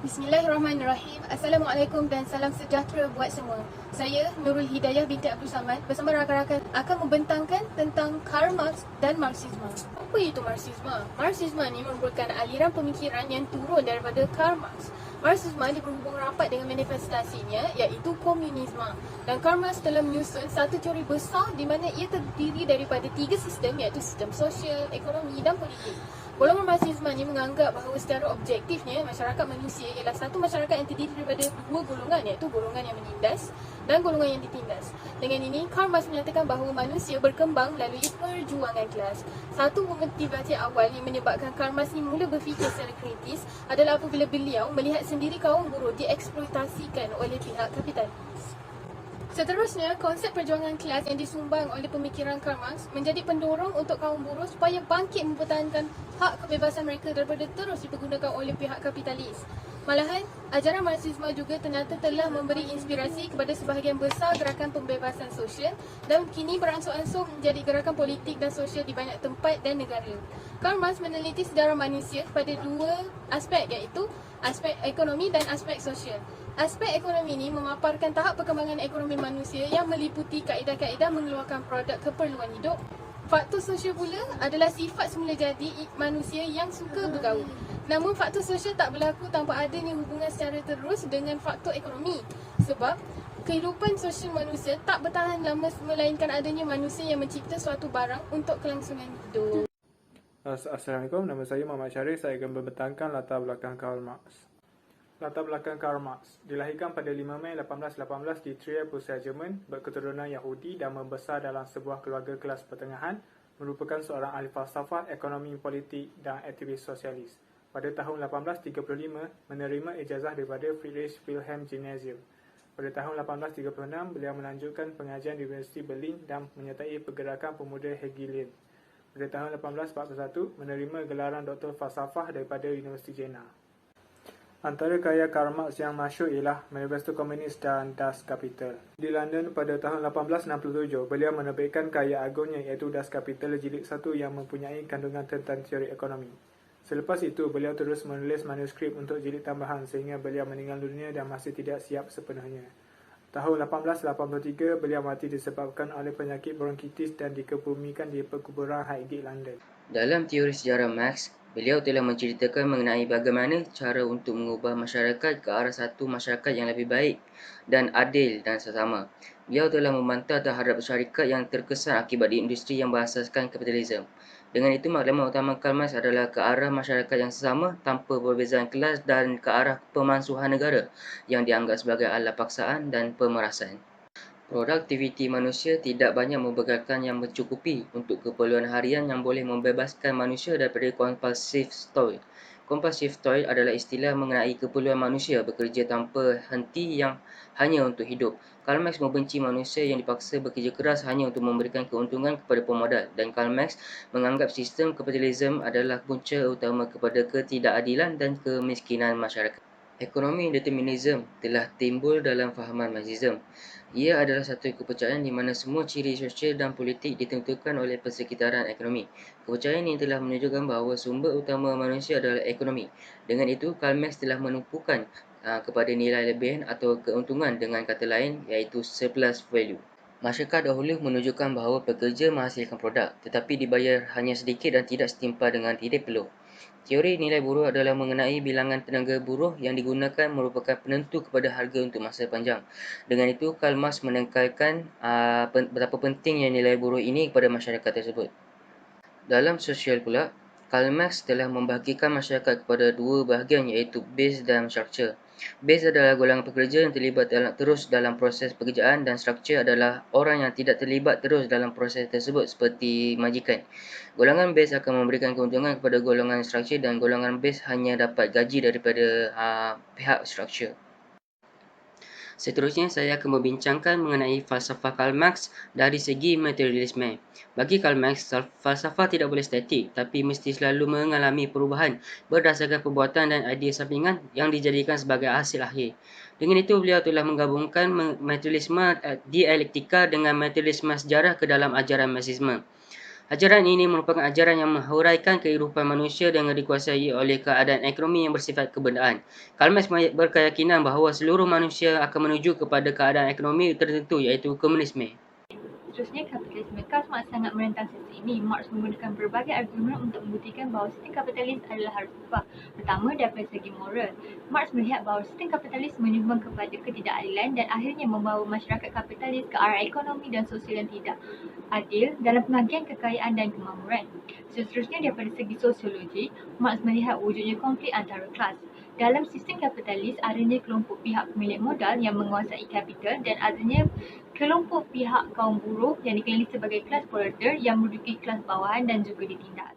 Bismillahirrahmanirrahim. Assalamualaikum dan salam sejahtera buat semua. Saya Nurul Hidayah binti Abdul Samad bersama rakan-rakan akan membentangkan tentang Karl Marx dan Marxisme. Apa itu Marxisme? Marxisme ni merupakan aliran pemikiran yang turun daripada Karl Marx. Marxisme berhubung rapat dengan manifestasinya iaitu komunisme. Dan Karl Marx telah menyusun satu teori besar di mana ia terdiri daripada tiga sistem iaitu sistem sosial, ekonomi dan politik. Golongan Marxisme ni menganggap bahawa secara objektifnya masyarakat manusia ialah satu masyarakat yang terdiri daripada dua golongan iaitu golongan yang menindas dan golongan yang ditindas. Dengan ini, Karl Marx menyatakan bahawa manusia berkembang melalui perjuangan kelas. Satu motivasi awal yang menyebabkan Karl Marx ni mula berfikir secara kritis adalah apabila beliau melihat sendiri kaum buruh dieksploitasikan oleh pihak kapitalis. Seterusnya, konsep perjuangan kelas yang disumbang oleh pemikiran Karl Marx menjadi pendorong untuk kaum buruh supaya bangkit mempertahankan hak kebebasan mereka daripada terus dipergunakan oleh pihak kapitalis. Malahan, ajaran Marxisme juga ternyata telah memberi inspirasi kepada sebahagian besar gerakan pembebasan sosial dan kini beransur-ansur menjadi gerakan politik dan sosial di banyak tempat dan negara. Karl Marx meneliti sejarah manusia pada dua aspek iaitu aspek ekonomi dan aspek sosial. Aspek ekonomi ini memaparkan tahap perkembangan ekonomi manusia yang meliputi kaedah-kaedah mengeluarkan produk keperluan hidup. Faktor sosial pula adalah sifat semula jadi manusia yang suka bergaul. Namun faktor sosial tak berlaku tanpa adanya hubungan secara terus dengan faktor ekonomi. Sebab kehidupan sosial manusia tak bertahan lama melainkan adanya manusia yang mencipta suatu barang untuk kelangsungan hidup. Assalamualaikum, nama saya Muhammad Syarif. Saya akan membentangkan latar belakang Karl Marx. Latar belakang Karl Marx. Dilahirkan pada 5 Mei 1818 di Trier, Prussia, Jerman, berketurunan Yahudi dan membesar dalam sebuah keluarga kelas pertengahan, merupakan seorang ahli falsafah, ekonomi politik dan aktivis sosialis. Pada tahun 1835, menerima ijazah daripada Friedrich Wilhelm Gymnasium. Pada tahun 1836, beliau melanjutkan pengajian di Universiti Berlin dan menyertai pergerakan pemuda Hegelian. Pada tahun 1841, menerima gelaran Doktor Falsafah daripada Universiti Jena. Antara karya Karl Marx yang masyhur ialah Manifesto Komunis dan Das Kapital. Di London pada tahun 1867, beliau menerbitkan karya agungnya iaitu Das Kapital jilid 1 yang mempunyai kandungan tentang teori ekonomi. Selepas itu, beliau terus menulis manuskrip untuk jilid tambahan sehingga beliau meninggal dunia dan masih tidak siap sepenuhnya. Tahun 1883, beliau mati disebabkan oleh penyakit bronkitis dan dikebumikan di perkuburan Highgate, London. Dalam teori sejarah Marx, beliau telah menceritakan mengenai bagaimana cara untuk mengubah masyarakat ke arah satu masyarakat yang lebih baik dan adil dan sesama. Beliau telah membantah terhadap syarikat yang terkesan akibat industri yang berasaskan kapitalisme. Dengan itu, maklumat utama Karl Marx adalah ke arah masyarakat yang sesama tanpa perbezaan kelas dan ke arah pemansuhan negara yang dianggap sebagai alat paksaan dan pemerasan. Produktiviti manusia tidak banyak membekalkan yang mencukupi untuk keperluan harian yang boleh membebaskan manusia daripada compulsive toil. Compulsive toil adalah istilah mengenai keperluan manusia bekerja tanpa henti yang hanya untuk hidup. Karl Marx membenci manusia yang dipaksa bekerja keras hanya untuk memberikan keuntungan kepada pemodal, dan Karl Marx menganggap sistem kapitalisme adalah punca utama kepada ketidakadilan dan kemiskinan masyarakat. Ekonomi determinisme telah timbul dalam fahaman Marxisme. Ia adalah satu kepercayaan di mana semua ciri sosial dan politik ditentukan oleh persekitaran ekonomi. Kepercayaan ini telah menunjukkan bahawa sumber utama manusia adalah ekonomi. Dengan itu, Karl Marx telah menumpukan kepada nilai lebihan atau keuntungan, dengan kata lain iaitu surplus value. Masyarakat dahulu menunjukkan bahawa pekerja menghasilkan produk tetapi dibayar hanya sedikit dan tidak setimpal dengan tidak perlu. Teori nilai buruh adalah mengenai bilangan tenaga buruh yang digunakan merupakan penentu kepada harga untuk masa panjang. Dengan itu, Karl Marx menekankan betapa pentingnya nilai buruh ini kepada masyarakat tersebut. Dalam sosial pula, Karl Marx telah membahagikan masyarakat kepada dua bahagian iaitu base dan structure. Base adalah golongan pekerja yang terlibat terus dalam proses pekerjaan, dan structure adalah orang yang tidak terlibat terus dalam proses tersebut seperti majikan. Golongan base akan memberikan keuntungan kepada golongan structure dan golongan base hanya dapat gaji daripada pihak structure. Seterusnya, saya akan membincangkan mengenai falsafah Karl Marx dari segi materialisme. Bagi Karl Marx, falsafah tidak boleh statik, tapi mesti selalu mengalami perubahan berdasarkan perbuatan dan idea sampingan yang dijadikan sebagai hasil akhir. Dengan itu, beliau telah menggabungkan materialisme dialektika dengan materialisme sejarah ke dalam ajaran Marxisme. Ajaran ini merupakan ajaran yang menghuraikan kehidupan manusia dengan dikuasai oleh keadaan ekonomi yang bersifat kebendaan. Karl Marx berkeyakinan bahawa seluruh manusia akan menuju kepada keadaan ekonomi tertentu iaitu komunisme. Seterusnya, kapitalisme. Karl Marx sangat menentang sistem ini. Marx menggunakan berbagai argumen untuk membuktikan bahawa sistem kapitalis adalah harus ubah. Pertama, daripada segi moral. Marx melihat bahawa sistem kapitalis menyumbang kepada ketidakadilan dan akhirnya membawa masyarakat kapitalis ke arah ekonomi dan sosial yang tidak adil dalam pembagian kekayaan dan kemakmuran. Seterusnya, daripada segi sosiologi, Marx melihat wujudnya konflik antara kelas. Dalam sistem kapitalis, adanya kelompok pihak pemilik modal yang menguasai kapital dan adanya kelompok pihak kaum buruh yang dikenali sebagai kelas proletar yang menduduki kelas bawahan dan juga ditindas.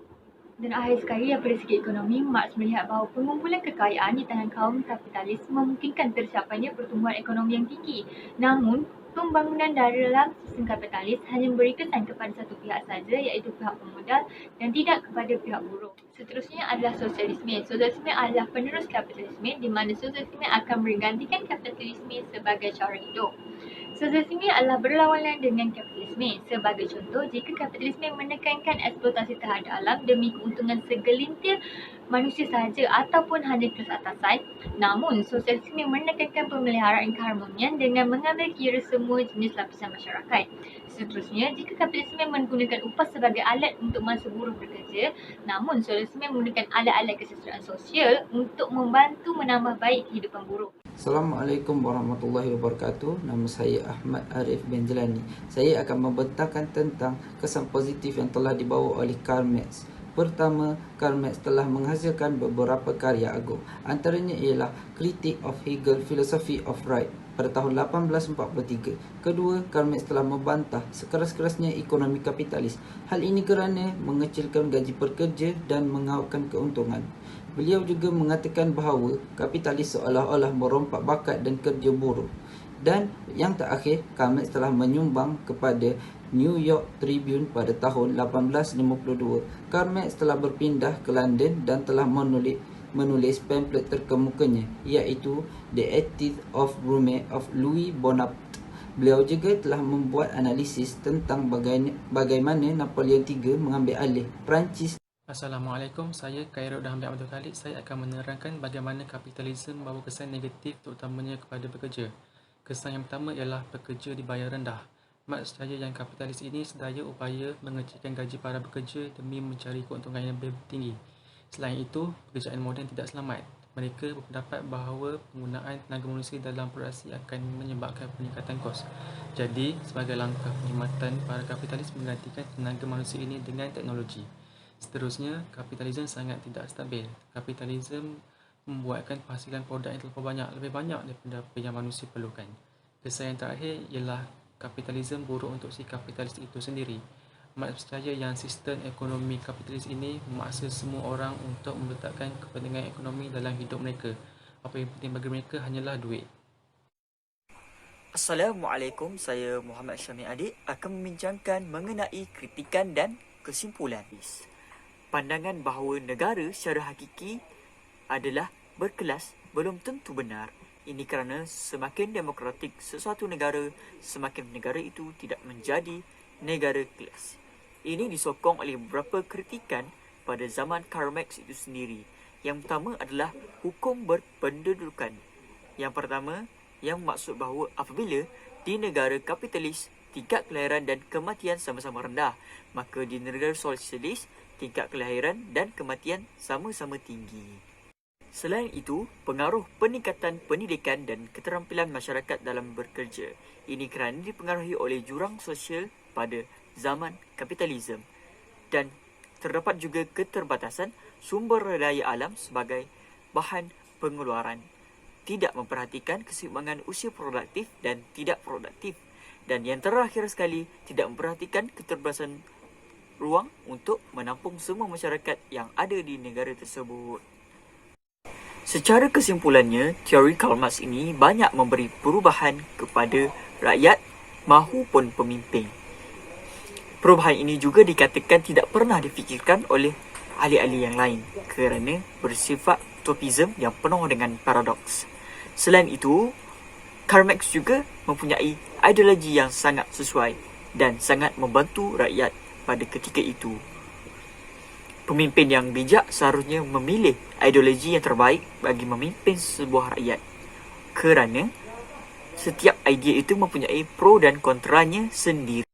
Dan akhir sekali, daripada segi ekonomi, Marx melihat bahawa pengumpulan kekayaan di tangan kaum kapitalis memungkinkan tercapainya pertumbuhan ekonomi yang tinggi. Namun, pembangunan dalam sistem kapitalis hanya memberi kesan kepada satu pihak saja, iaitu pihak pemodal, dan tidak kepada pihak buruh. Seterusnya adalah sosialisme. Sosialisme adalah penerus kapitalisme di mana sosialisme akan menggantikan kapitalisme sebagai cara hidup. Sosialisme adalah berlawanan dengan kapitalisme. Sebagai contoh, jika kapitalisme menekankan eksploitasi terhadap alam demi keuntungan segelintir manusia sahaja ataupun hanya kelas atasan, namun sosialisme menekankan pemeliharaan keharmonian dengan mengambil kira semua jenis lapisan masyarakat. Seterusnya, jika kapitalisme menggunakan upah sebagai alat untuk masa buruh bekerja, namun sosialisme menggunakan alat-alat kesejahteraan sosial untuk membantu menambah baik kehidupan buruh. Assalamualaikum warahmatullahi wabarakatuh. Nama saya Ahmad Arif bin Jelani. Saya akan membentangkan tentang kesan positif yang telah dibawa oleh Karl Marx. Pertama, Karl Marx telah menghasilkan beberapa karya agung. Antaranya ialah Critique of Hegel, Philosophy of Right pada tahun 1843. Kedua, Karl Marx telah membantah sekeras-kerasnya ekonomi kapitalis. Hal ini kerana mengecilkan gaji pekerja dan mengawalkan keuntungan. Beliau juga mengatakan bahawa kapitalis seolah-olah merompak bakat dan kerja buruh. Dan yang terakhir, Karl Marx telah menyumbang kepada New York Tribune pada tahun 1852. Karl Marx telah berpindah ke London dan telah menulis pamflet terkemukanya, iaitu The Ethics of Rome of Louis Bonaparte. Beliau juga telah membuat analisis tentang bagaimana Napoleon III mengambil alih Perancis. Assalamualaikum, saya Khairul Hamid Abdul Khalid. Saya akan menerangkan bagaimana kapitalisme membawa kesan negatif terutamanya kepada pekerja. Kesan yang pertama ialah pekerja dibayar rendah. Marx percaya yang kapitalis ini sedaya upaya mengecilkan gaji para pekerja demi mencari keuntungan yang lebih tinggi. Selain itu, pekerjaan moden tidak selamat. Mereka berpendapat bahawa penggunaan tenaga manusia dalam produksi akan menyebabkan peningkatan kos. Jadi, sebagai langkah penghematan, para kapitalis menggantikan tenaga manusia ini dengan teknologi. Seterusnya, kapitalisme sangat tidak stabil. Kapitalisme membuatkan penghasilan produk yang terlalu lebih banyak daripada apa yang manusia perlukan. Kesan yang terakhir ialah kapitalisme buruk untuk si kapitalis itu sendiri. Marx percaya yang sistem ekonomi kapitalis ini memaksa semua orang untuk meletakkan kepentingan ekonomi dalam hidup mereka. Apa yang penting bagi mereka hanyalah duit. Assalamualaikum, saya Muhammad Syamil Adik akan membincangkan mengenai kritikan dan kesimpulan. Pandangan bahawa negara secara hakiki adalah berkelas belum tentu benar. Ini kerana semakin demokratik sesuatu negara, semakin negara itu tidak menjadi negara kelas. Ini disokong oleh beberapa kritikan pada zaman Karl Marx itu sendiri. Yang pertama adalah hukum berpendudukan. Yang pertama, yang maksud bahawa apabila di negara kapitalis tingkat kelahiran dan kematian sama-sama rendah, maka di negara sosialis tingkat kelahiran dan kematian sama-sama tinggi. Selain itu, pengaruh peningkatan pendidikan dan keterampilan masyarakat dalam bekerja. Ini kerana dipengaruhi oleh jurang sosial pada zaman kapitalisme. Dan terdapat juga keterbatasan sumber daya alam sebagai bahan pengeluaran. Tidak memperhatikan keseimbangan usia produktif dan tidak produktif. Dan yang terakhir sekali, tidak memperhatikan keterbatasan ruang untuk menampung semua masyarakat yang ada di negara tersebut. Secara kesimpulannya, teori Karl Marx ini banyak memberi perubahan kepada rakyat mahupun pemimpin. Perubahan ini juga dikatakan tidak pernah difikirkan oleh ahli-ahli yang lain kerana bersifat utopisme yang penuh dengan paradoks. Selain itu, Karl Marx juga mempunyai ideologi yang sangat sesuai dan sangat membantu rakyat pada ketika itu. Pemimpin yang bijak seharusnya memilih ideologi yang terbaik bagi memimpin sebuah rakyat. Kerana setiap idea itu mempunyai pro dan kontranya sendiri.